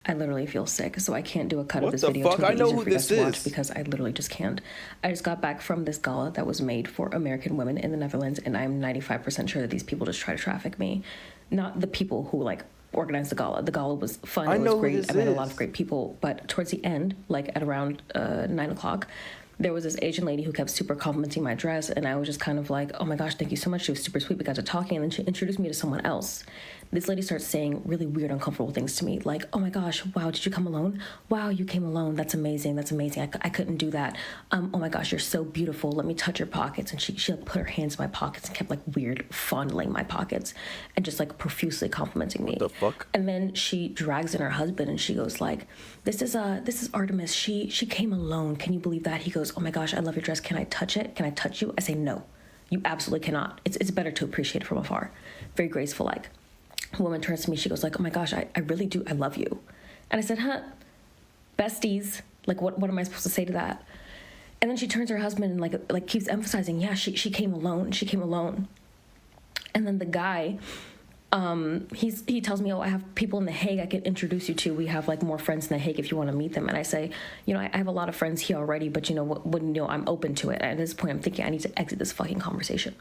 I literally feel sick, so I can't do a cut of What this the video to fuck? make I it know easier who for you guys this to watch is. because I literally just can't. I just got back from this gala that was made for American women in the Netherlands, and I'm 95% sure that these people just try to traffic me. Not the people who like organized the gala. The gala was fun. I It was know who great. this I met a lot of is. great people, but towards the end, like at around 9 o'clock, there was this Asian lady who kept super complimenting my dress, and I was just kind of like, oh my gosh, thank you so much. She was super sweet. We got to talking, and then she introduced me to someone else. This lady starts saying really weird, uncomfortable things to me, like, oh my gosh, wow, did you come alone? Wow, you came alone. That's amazing. That's amazing. I couldn't do that. Oh my gosh, you're so beautiful. Let me touch your pockets. And she like put her hands in my pockets and kept like weird fondling my pockets and just like profusely complimenting me. What the fuck? And then she drags in her husband and she goes like, this is Artemis. She came alone. Can you believe that? He goes, oh my gosh, I love your dress. Can I touch it? Can I touch you? I say no. You absolutely cannot. It's better to appreciate it from afar. Very graceful like. The woman turns to me, she goes like, oh my gosh, I really do, I love you. And I said, huh, besties, like what am I supposed to say to that? And then she turns to her husband and like keeps emphasizing, yeah, she came alone, she came alone. And then the guy, he tells me, oh, I have people in The Hague I can introduce you to. We have like more friends in The Hague if you want to meet them. And I say, you know, I have a lot of friends here already, but you know what, I'm open to it. And at this point, I'm thinking I need to exit this fucking conversation.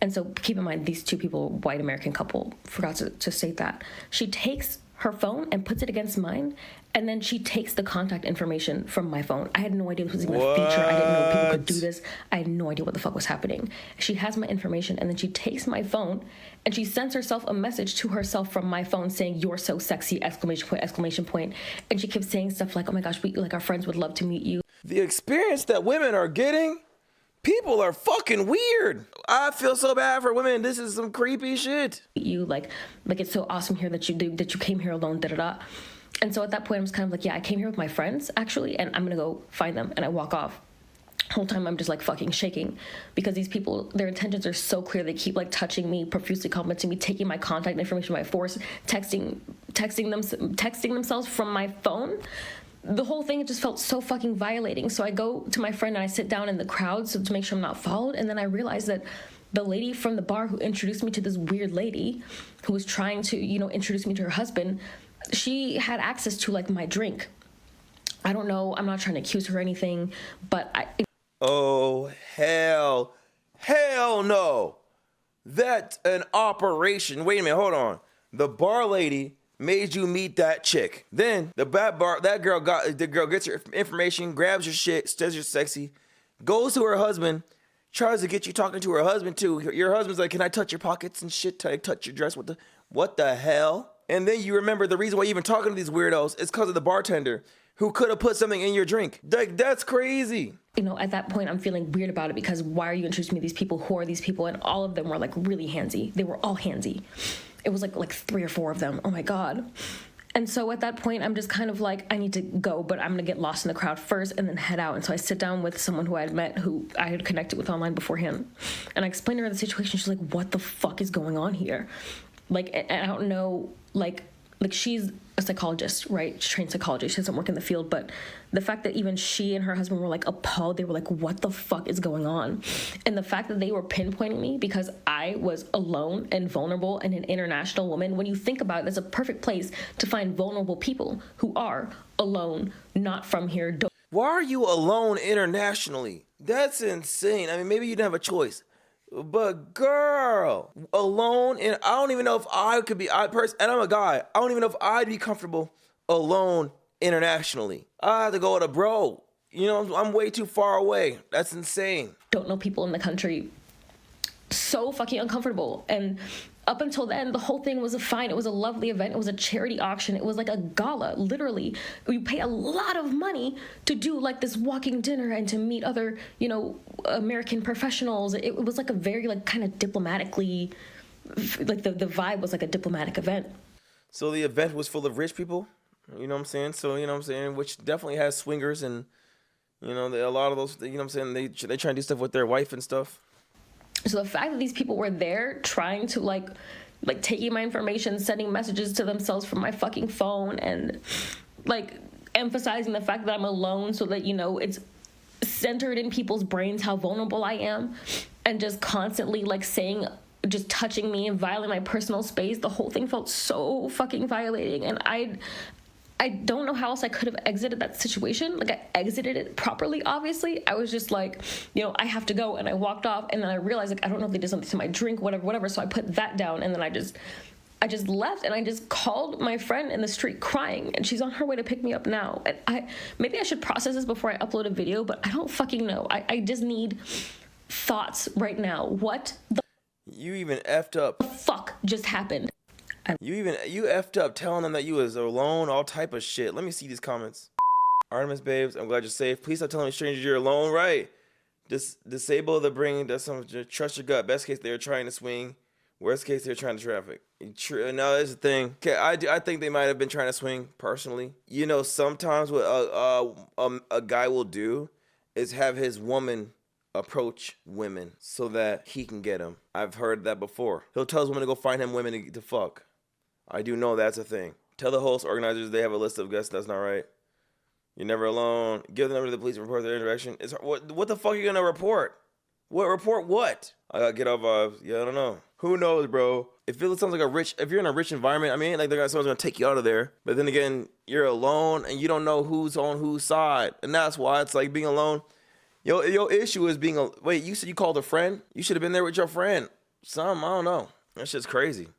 And so keep in mind, these two people, white American couple, forgot to state that. She takes her phone and puts it against mine, and then she takes the contact information from my phone. I had no idea this was even a feature. I didn't know people could do this. I had no idea what the fuck was happening. She has my information, and then she takes my phone, and she sends herself a message to herself from my phone saying, you're so sexy, exclamation point, exclamation point. And she kept saying stuff like, oh my gosh, our friends would love to meet you. The experience that women are getting, people are fucking weird. I feel so bad for women. This is some creepy shit. You like it's so awesome here that you came here alone, da da da. And so at that point, I was kind of like, yeah, I came here with my friends actually, and I'm gonna go find them. And I walk off. The whole time I'm just like fucking shaking because these people, their intentions are so clear. They keep like touching me, profusely complimenting me, taking my contact information by force, texting themselves from my phone. The whole thing just felt so fucking violating. So I go to my friend and I sit down in the crowd to make sure I'm not followed. And then I realized that the lady from the bar who introduced me to this weird lady who was trying to, you know, introduce me to her husband, she had access to like my drink. I don't know. I'm not trying to accuse her or anything, but Oh, hell no. That's an operation. Wait a minute, hold on. The bar lady made you meet that chick. Then the girl gets her information, grabs your shit, says you're sexy, goes to her husband, tries to get you talking to her husband too. Your husband's like, can I touch your pockets and shit? Can I touch your dress? What the hell? And then you remember the reason why you're even talking to these weirdos is because of the bartender who could have put something in your drink. Like, that's crazy. You know, at that point, I'm feeling weird about it because why are you introducing me to these people? Who are these people? And all of them were like really handsy. They were all handsy. It was like 3 or 4 of them. Oh my God. And so at that point, I'm just kind of like, I need to go, but I'm going to get lost in the crowd first and then head out. And so I sit down with someone who I had met, who I had connected with online beforehand. And I explained to her the situation. She's like, what the fuck is going on here? Like, and I don't know, like she's a psychologist, right? Trained psychologist. She doesn't work in the field, but the fact that even she and her husband were like appalled, they were like, what the fuck is going on? And the fact that they were pinpointing me because I was alone and vulnerable and an international woman, when you think about it, that's a perfect place to find vulnerable people who are alone, not from here. Why are you alone internationally? That's insane. I mean, maybe you didn't have a choice. But girl, alone, and I don't even know if I could be, and I'm a guy, I don't even know if I'd be comfortable alone internationally. I have to go with a bro. You know, I'm way too far away. That's insane. Don't know people in the country. So fucking uncomfortable. And up until then, the whole thing was fine. It was a lovely event. It was a charity auction. It was like a gala, literally. You pay a lot of money to do like this walking dinner and to meet other, you know, American professionals. It was like a very like kind of diplomatically, like the vibe was like a diplomatic event. So the event was full of rich people, you know what I'm saying? So, you know what I'm saying? Which definitely has swingers and, you know, a lot of those, you know what I'm saying? They try and do stuff with their wife and stuff. So the fact that these people were there trying to like taking my information, sending messages to themselves from my fucking phone and like emphasizing the fact that I'm alone so that, you know, it's centered in people's brains how vulnerable I am and just constantly like saying, just touching me and violating my personal space. The whole thing felt so fucking violating. And I I don't know how else I could have exited that situation. Like, I exited it properly, obviously. I was just like, I have to go. And I walked off, and then I realized, like, I don't know if they did something to my drink, whatever. So I put that down, and then I just left, and I just called my friend in the street crying, and she's on her way to pick me up now. And maybe I should process this before I upload a video, but I don't fucking know. I just need thoughts right now. What the You even effed up. fuck just happened? You effed up telling them that you was alone, all type of shit. Let me see these comments. Artemis babes, I'm glad you're safe. Please stop telling strangers you're alone, right? Disable the bring, that's some trust your gut. Best case they're trying to swing. Worst case they're trying to traffic. No, that's the thing. Okay, I think they might have been trying to swing personally. Sometimes what a guy will do is have his woman approach women so that he can get them. I've heard that before. He'll tell his woman to go find him women to fuck. I do know that's a thing. Tell the host organizers they have a list of guests. That's not right. You're never alone. Give the number to the police to report their interaction. What the fuck are you gonna report? What report? What? I gotta get off vibes. Yeah, I don't know. Who knows, bro? If it sounds like if you're in a rich environment, I mean, like someone's gonna take you out of there. But then again, you're alone and you don't know who's on whose side, and that's why it's like being alone. Your issue is wait. You said you called a friend. You should have been there with your friend. I don't know. That shit's crazy.